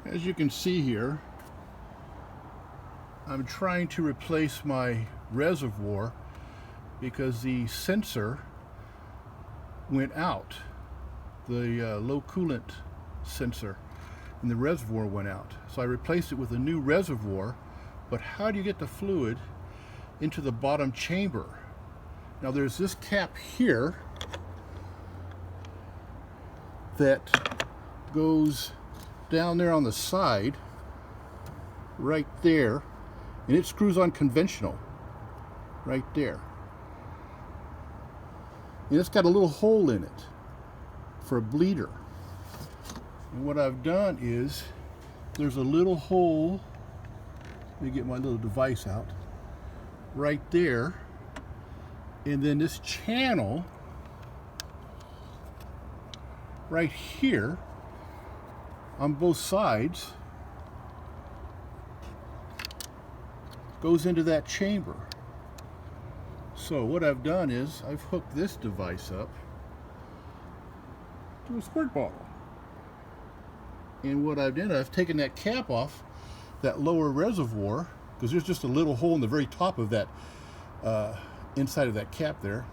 As you can see here, I'm trying to replace my reservoir because the sensor went out. The low coolant sensor in the reservoir went out. So I replaced it with a new reservoir, but how do you get the fluid into the bottom chamber? Now there's this cap here that goes down there on the side, right there, and it screws on conventional, right there. And it's got a little hole in it for a bleeder. And what I've done is, there's a little hole, let me get my little device out, right there, and then this channel right here on both sides goes into that chamber. So what I've done is I've hooked this device up to a squirt bottle. And what I've done, I've taken that cap off that lower reservoir, because there's just a little hole in the very top of that, inside of that cap there.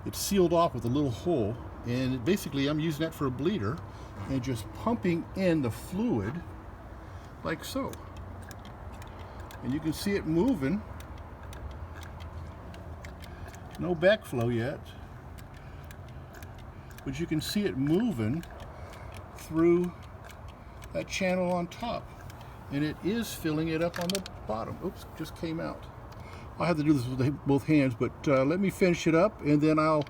It's sealed off with a little hole, and basically I'm using that for a bleeder and just pumping in the fluid like so. And you can see it moving. No backflow yet, but you can see it moving through that channel on top, and it is filling it up on the bottom. Oops, just came out. I'll have to do this with both hands, but let me finish it up and then I'll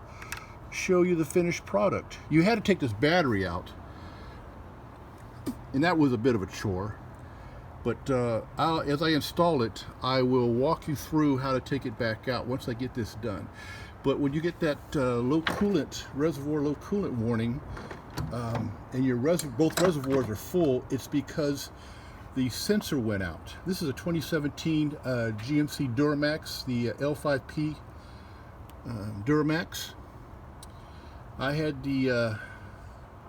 show you the finished product. You had to take this battery out, and that was a bit of a chore, but as I install it, I will walk you through how to take it back out once I get this done. But when you get that low coolant, reservoir low coolant warning, and your both reservoirs are full, it's because the sensor went out. This is a 2017 GMC Duramax, the L5P Duramax. I had the,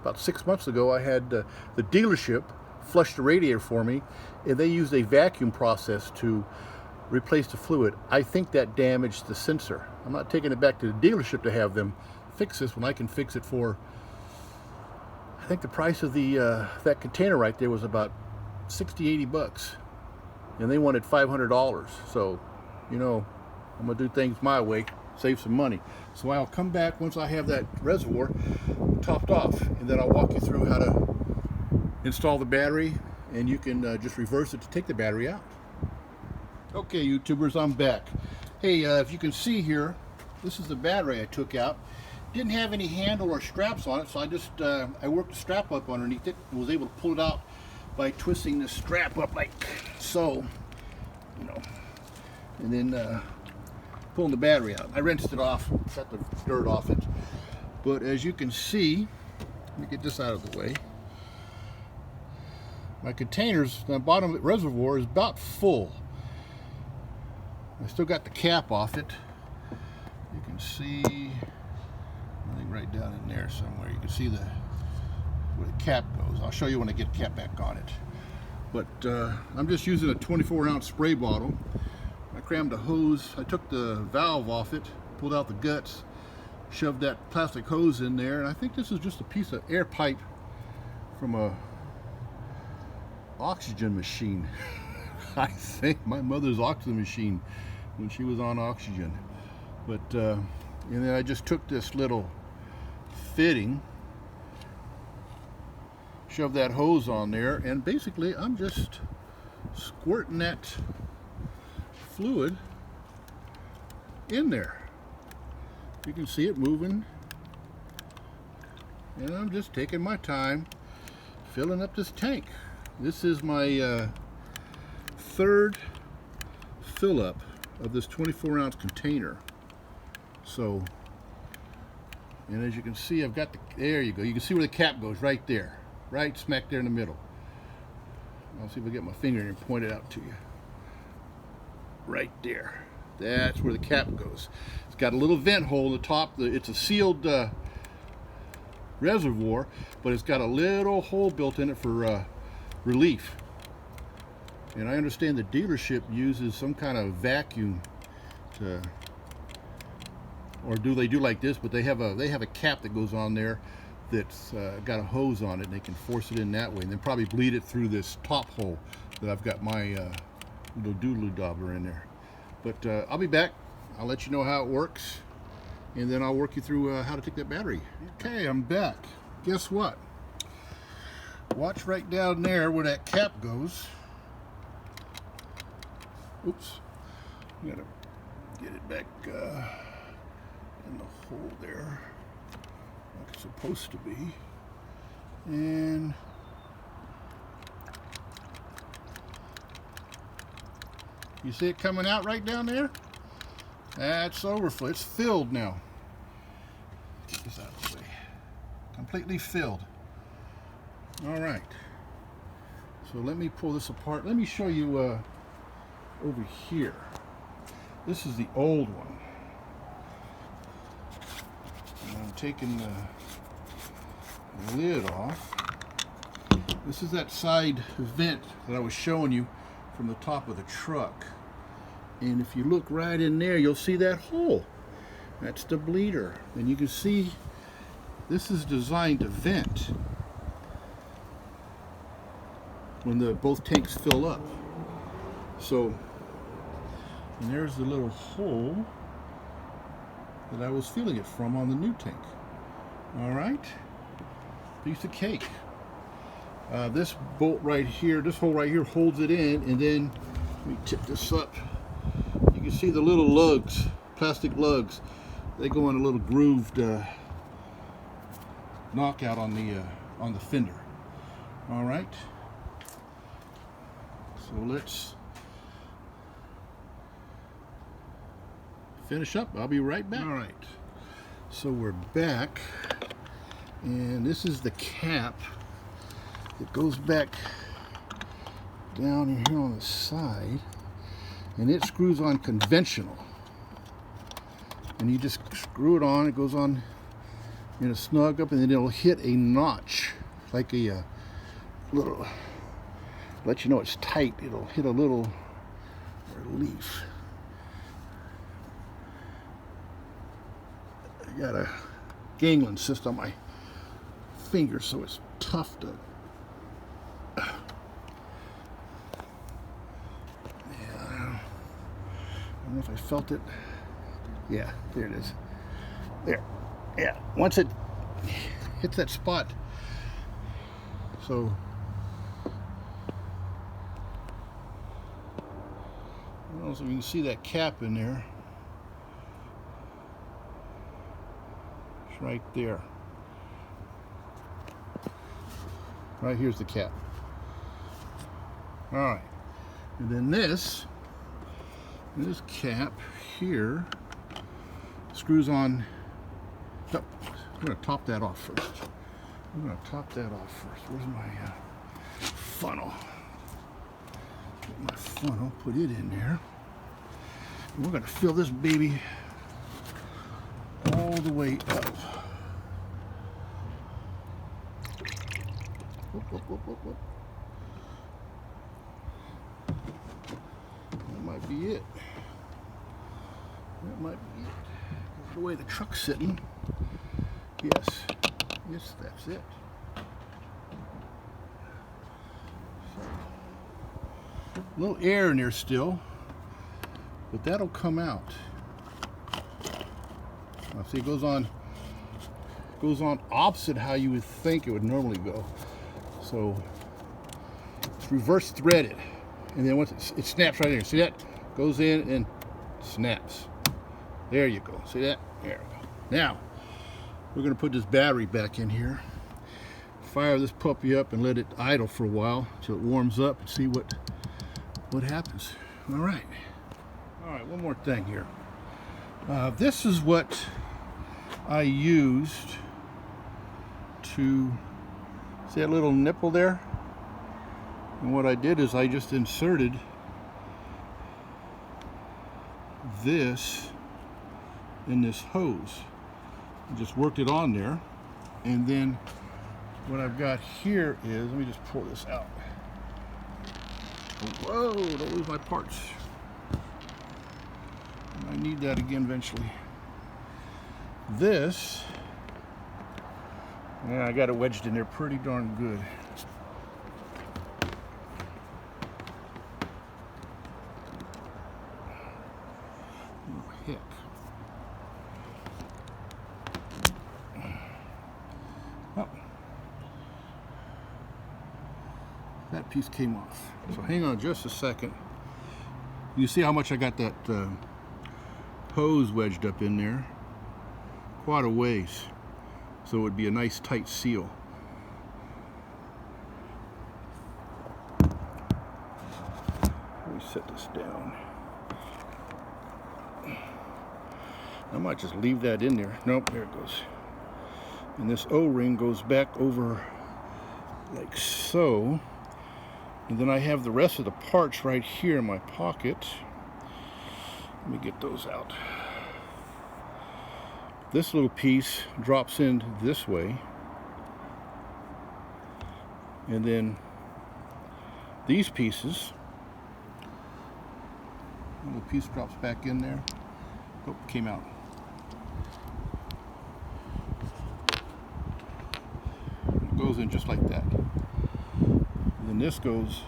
about 6 months ago, I had the dealership flush the radiator for me, and they used a vacuum process to replace the fluid. I think that damaged the sensor. I'm not taking it back to the dealership to have them fix this when I can fix it for, I think the price of the that container right there was about 60-80 bucks, and they wanted $500. So, you know, I'm gonna do things my way, save some money. So I'll come back once I have that reservoir topped off, and then I'll walk you through how to install the battery, and you can just reverse it to take the battery out. Okay, YouTubers, I'm back. Hey, if you can see here, this is the battery I took out. Didn't have any handle or straps on it, so I just I worked the strap up underneath it and was able to pull it out by twisting the strap up like so, you know, and then pulling the battery out. I rinsed it off, got the dirt off it. But as you can see, let me get this out of the way. My containers, the bottom of the reservoir is about full. I still got the cap off it. You can see, I think right down in there somewhere, you can see where the cap goes. I'll show you when I get the cap back on it. But I'm just using a 24-ounce spray bottle. I crammed a hose. I took the valve off it, pulled out the guts, shoved that plastic hose in there, and I think this is just a piece of air pipe from a oxygen machine. I think my mother's oxygen machine when she was on oxygen. But and then I just took this little fitting, shoved that hose on there, and basically I'm just squirting that fluid in there. You can see it moving, and I'm just taking my time filling up this tank. This is my third fill up of this 24-ounce container. So, and as you can see, I've got the, there you go, you can see where the cap goes right there, right smack there in the middle. I'll see if I get my finger and point it out to you. Right there, that's where the cap goes. It's got a little vent hole in the top. It's a sealed reservoir, but it's got a little hole built in it for relief. And I understand the dealership uses some kind of vacuum to, or do they do like this? But they have a cap that goes on there that's got a hose on it, and they can force it in that way, and then probably bleed it through this top hole that I've got my little doodly dabbler in there. But I'll be back. I'll let you know how it works, and then I'll work you through how to take that battery. Okay, I'm back. Guess what? Watch right down there where that cap goes. Oops. I'm gonna get it back in the hole there, like it's supposed to be. And you see it coming out right down there? That's overflow. It's filled now. Get this out of the way. Completely filled. All right. So let me pull this apart. Let me show you over here. This is the old one. And I'm taking the lid off. This is that side vent that I was showing you from the top of the truck. And if you look right in there, you'll see that hole. That's the bleeder. And you can see this is designed to vent when both tanks fill up. So, and there's the little hole that I was feeling it from on the new tank. All right, piece of cake. This bolt right here, this hole right here holds it in, and then let me tip this up. You can see the little lugs, plastic lugs. They go in a little grooved knockout on the fender. All right. So let's finish up. I'll be right back. All right. So we're back, and this is the cap. It goes back down here on the side, and it screws on conventional. And you just screw it on. It goes on in a snug up, and then it'll hit a notch, like a little. Let you know it's tight. It'll hit a little relief. I got a gangling cyst on my finger, so it's tough to. Yeah, I don't know if I felt it. Yeah, there it is. There. Yeah. Once it hits that spot, so. So you can see that cap in there. It's right there. Right here's the cap. All right, and then this cap here screws on. Oh, I'm going to top that off first. Where's my funnel? Get my funnel, put it in there. And we're going to fill this baby all the way up. Whoop. That might be it. The way the truck's sitting. Yes, that's it. A little air in there still, but that'll come out. Now see, it goes on opposite how you would think it would normally go. So it's reverse threaded, and then once it snaps right there. See that? Goes in and snaps. There you go. See that? There we go. Now we're going to put this battery back in here. Fire this puppy up and let it idle for a while until it warms up and see what happens. All right, one more thing here. This is what I used to see that little nipple there, and what I did is I just inserted this in this hose and just worked it on there. And then what I've got here is, let me just pull this out. Whoa, don't lose my parts. I need that again eventually. This, yeah, I got it wedged in there pretty darn good. Oh, heck. Oh. That piece came off. So hang on just a second. You see how much I got that hose wedged up in there? Quite a ways. So it would be a nice tight seal. Let me set this down. I might just leave that in there. Nope, there it goes. And this O-ring goes back over like so. And then I have the rest of the parts right here in my pocket. Let me get those out. This little piece drops in this way. And then these pieces, a little piece drops back in there. Oh, came out. It goes in just like that. And then this goes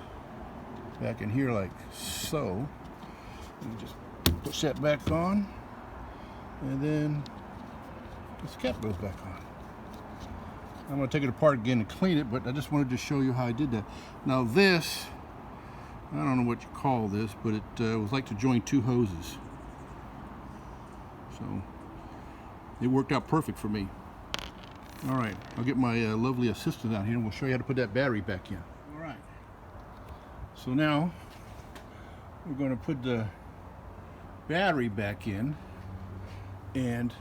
back in here like so. You just push that back on, and then this cap goes back on. I'm going to take it apart again and clean it, but I just wanted to show you how I did that. Now this, I don't know what you call this, but it was like to join two hoses. So it worked out perfect for me. All right, I'll get my lovely assistant out here and we'll show you how to put that battery back in. All right, so now we're going to put the battery back in and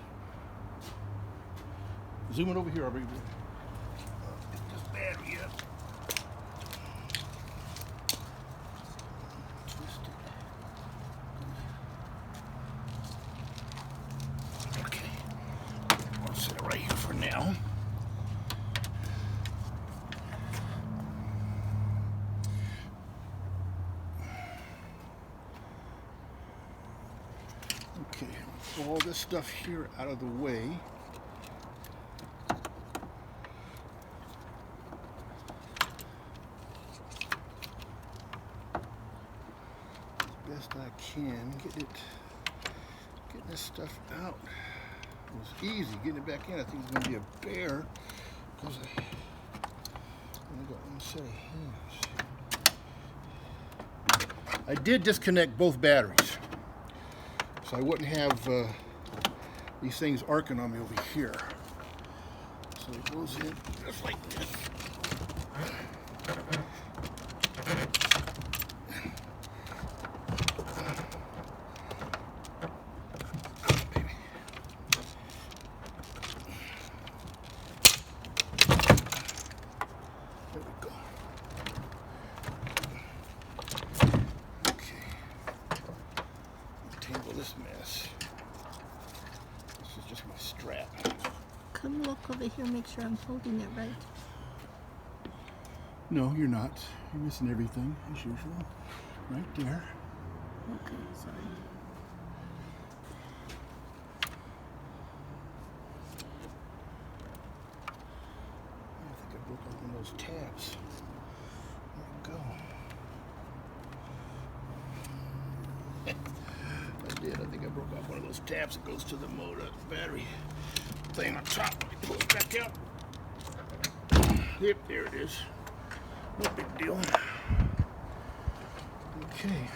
zoom it over here. I'll bring get this battery up. Twist it. Okay, I'll set it right here for now. Okay, all this stuff here out of the way. As best I can, getting this stuff out. It was easy getting it back in. I think it's going to be a bear because I only got one set of hands. I did disconnect both batteries, so I wouldn't have these things arcing on me over here. So it goes in just like this. There we go. Okay. Tangle this mess. This is just my strap. Come look over here, make sure I'm holding it right. No, you're not. You're missing everything, as usual. Right there. Okay, sorry. I think I broke off one of those tabs. There we go. I did. I think I broke off one of those tabs that goes to the motor battery thing on top. Let me pull it back out. Yep, there it is. No big deal. Okay.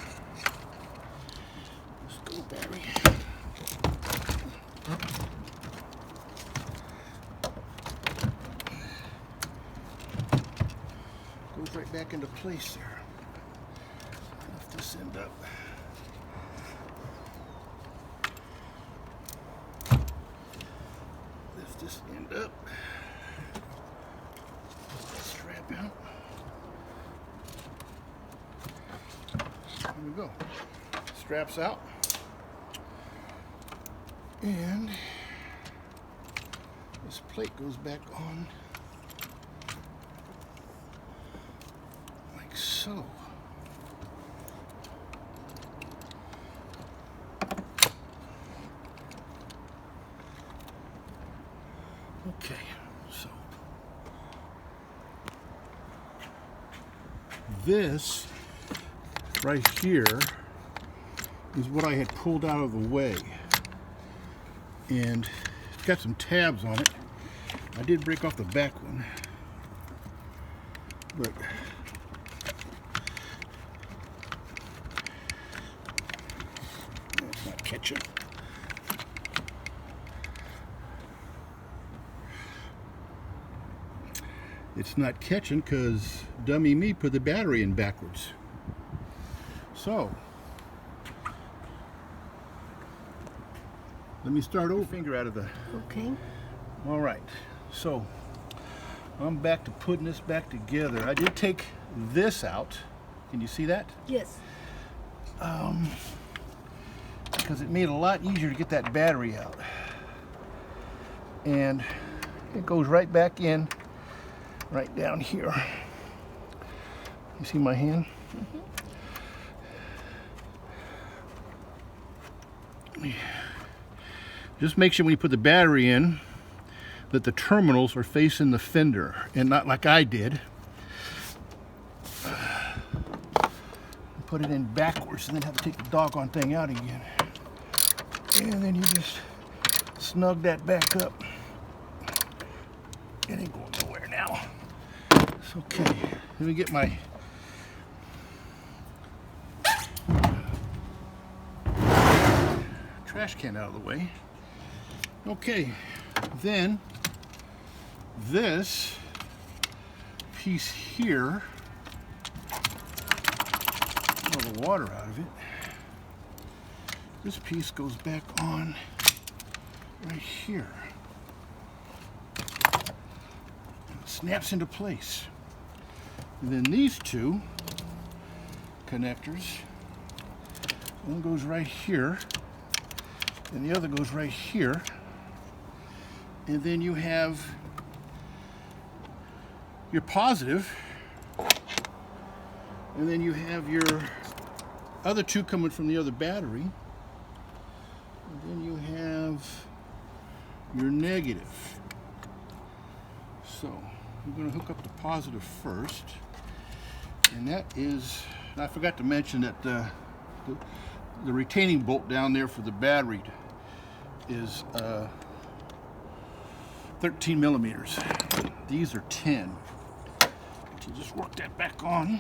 Let's go, battery. Goes right back into place there. Lift this end up. Lift this end up. Strap out. There we go. Straps out. And this plate goes back on like so. this right here is what I had pulled out of the way, and it's got some tabs on it. I did break off the back one, but it's not catching. It's not catching because dummy me put the battery in backwards. So let me start over. Finger out of the. Okay. All right. So I'm back to putting this back together. I did take this out. Can you see that? Yes. Because it made it a lot easier to get that battery out. And it goes right back in, right down here. You see my hand? Mm-hmm. Just make sure when you put the battery in that the terminals are facing the fender and not like I did. Put it in backwards and then have to take the doggone thing out again. And then you just snug that back up. It ain't going nowhere now. It's okay. Let me get my trash can out of the way. Okay, then this piece here, all the water out of it, this piece goes back on right here. And it snaps into place. And then these two connectors, one goes right here, and the other goes right here. And then you have your positive, and then you have your other two coming from the other battery, and then you have your negative. So I'm going to hook up the positive first, and that is, I forgot to mention that the retaining bolt down there for the battery is 13 millimeters. These are 10. So just work that back on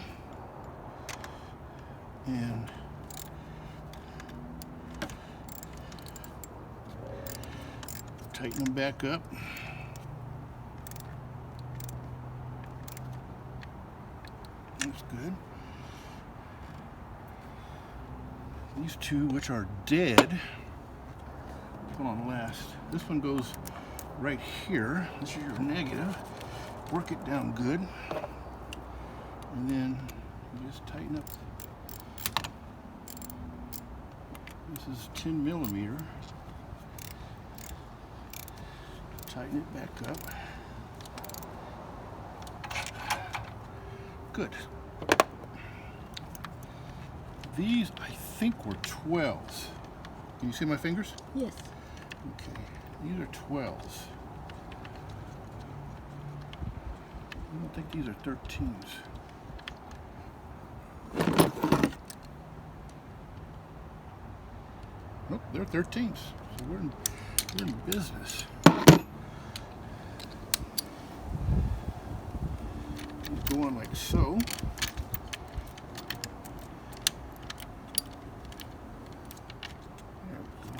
and tighten them back up. That's good. These two, which are dead, put on last. This one goes right here. This is your negative. Work it down good. And then you just tighten up. This is 10 millimeter. Tighten it back up. Good. These, I think, were 12s. Can you see my fingers? Yes. Okay. These are 12s. I don't think these are 13s. Nope, they're 13s. So we're in business. These go on like so.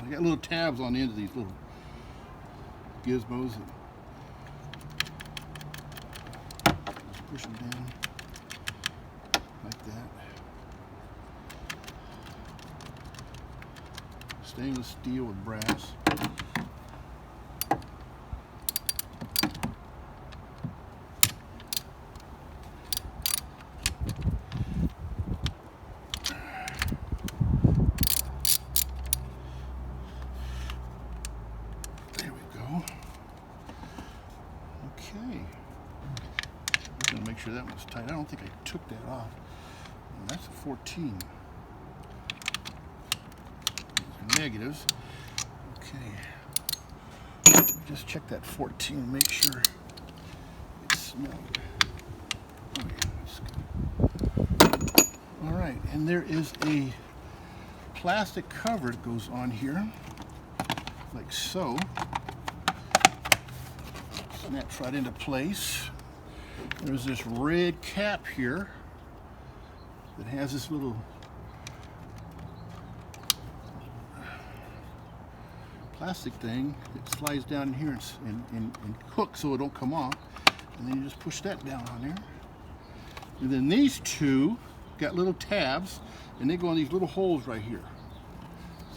I got little tabs on the end of these little gizmos. Just push them down like that. Stainless steel with brass. There we go. Okay. I'm going to make sure that one's tight. I don't think I took that off. Well, that's a 14. Negatives. Okay. Just check that 14, make sure it's snug. Oh yeah, that's good. right, and there is a plastic cover that goes on here, like so. Snaps right into place. There's this red cap here that has this little plastic thing that slides down in here and hooks so it don't come off. And then you just push that down on there. And then these two got little tabs, and they go in these little holes right here.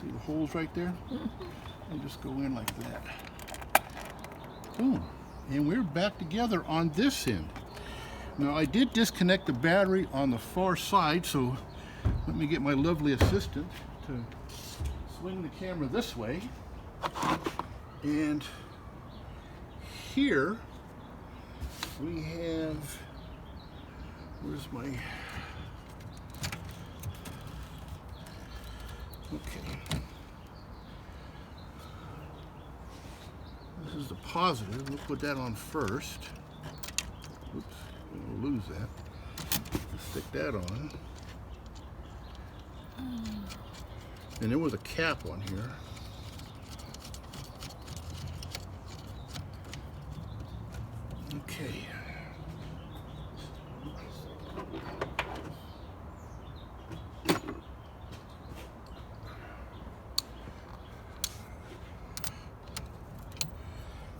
See the holes right there? They just go in like that. Boom. And we're back together on this end. Now I did disconnect the battery on the far side, so let me get my lovely assistant to swing the camera this way. And here we have, where's my, okay. This is the positive. We'll put that on first. Oops, we'll lose that. Let's stick that on. And there was a cap on here. Okay.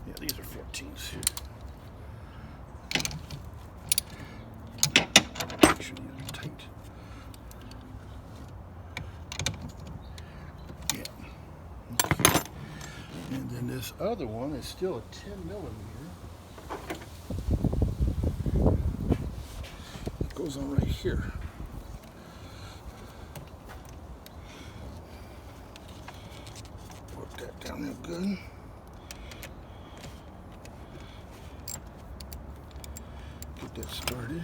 Yeah, these are 14s. Make sure these are tight. Yeah. Okay. And then this other one is still a 10mm. It goes on right here. Work that down there good. Get that started.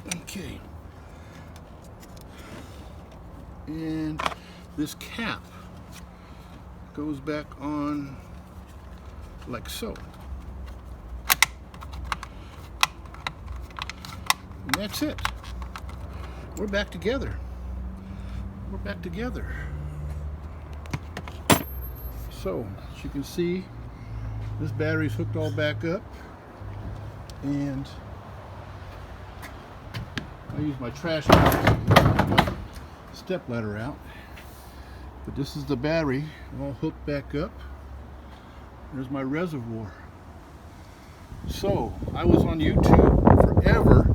Okay. And this cap goes back on like so. And that's it. We're back together. We're back together. So, as you can see, this battery's hooked all back up, and I use my trash step ladder out. But this is the battery all hooked back up. There's my reservoir. So I was on YouTube forever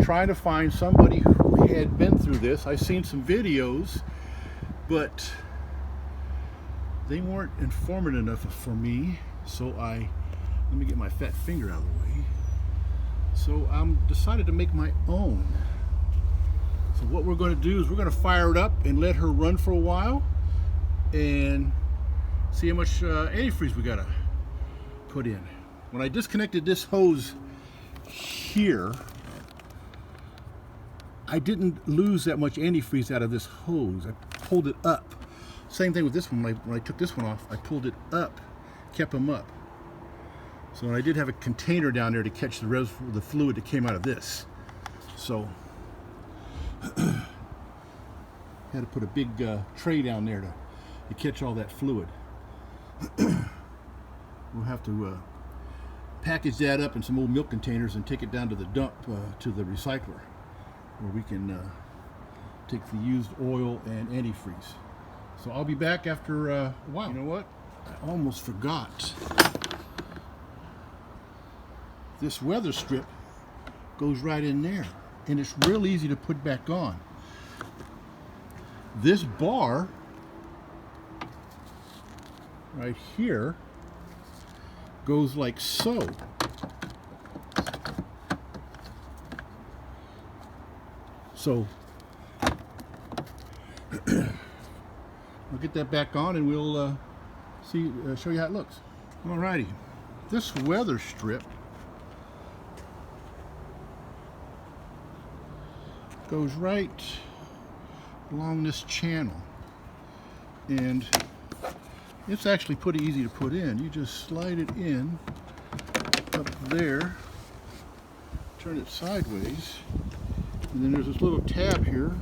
trying to find somebody who had been through this. I've seen some videos, but they weren't informative enough for me. So let me get my fat finger out of the way. So I decided to make my own. So what we're going to do is we're going to fire it up and let her run for a while and see how much antifreeze we got to put in. When I disconnected this hose here, I didn't lose that much antifreeze out of this hose. I pulled it up. Same thing with this one. When I took this one off, I pulled it up, kept them up. So I did have a container down there to catch the fluid that came out of this. So had to put a big tray down there to catch all that fluid. We'll have to package that up in some old milk containers and take it down to the dump to the recycler, where we can take the used oil and antifreeze. So I'll be back after a while. You know what? I almost forgot. This weather strip goes right in there, and it's real easy to put back on. This bar right here goes like so. So I'll get that back on and we'll show you how it looks. Alrighty, this weather strip goes right along this channel, and It's actually pretty easy to put in. You just slide it in up there, turn it sideways, and then there's this little tab here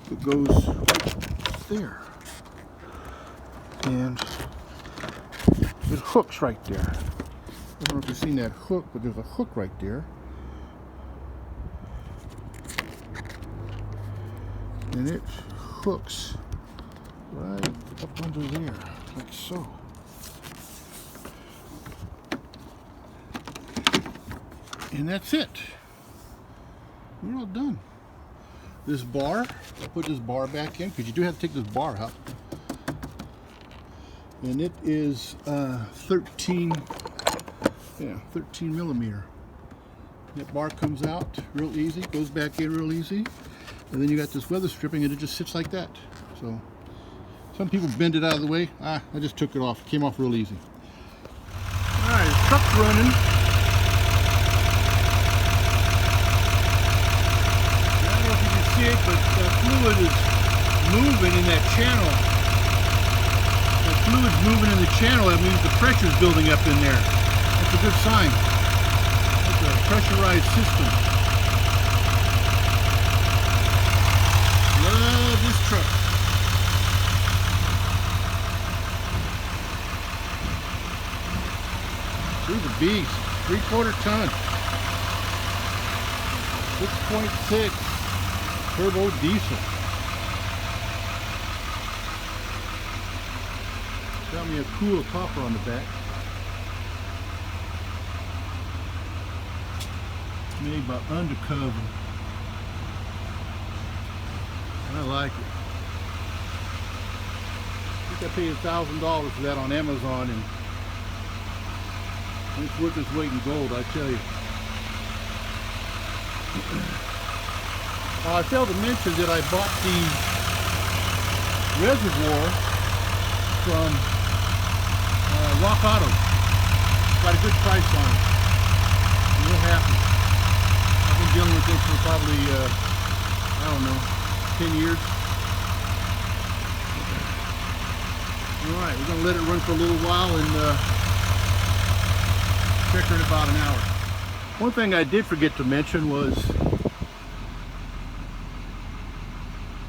that goes there. And it hooks right there. I don't know if you've seen that hook, but there's a hook right there. And it hooks right up under there, like so. And that's it. We're all done. This bar, I'll put this bar back in because you do have to take this bar out. And it is 13 millimeter. That bar comes out real easy, goes back in real easy. And then you got this weather stripping and it just sits like that. So some people bend it out of the way. I just took it off. It came off real easy. Alright, the truck's running. I don't know if you can see it, but the fluid is moving in that channel. The fluid's moving in the channel. That means the pressure's building up in there. That's a good sign. It's a pressurized system. Love this truck. She's a beast. 3/4 ton. 6.6 turbo diesel. Got me a cool topper on the back. Made by Undercover. I like it. I think I paid $1,000 for that on Amazon, and it's worth its weight in gold, I tell you. I failed to mention that I bought the Reservoir from Rock Auto. Got a good price on it. I'm real happy. I've been dealing with it for probably, I don't know, 10 years. Alright, we're going to let it run for a little while and check her in about an hour. One thing I did forget to mention was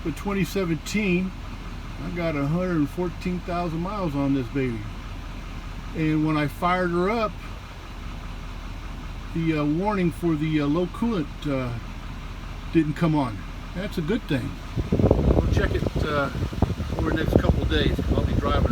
for 2017, I got 114,000 miles on this baby. And when I fired her up, the warning for the low coolant didn't come on. That's a good thing. We'll check it over the next couple of days. I'll be driving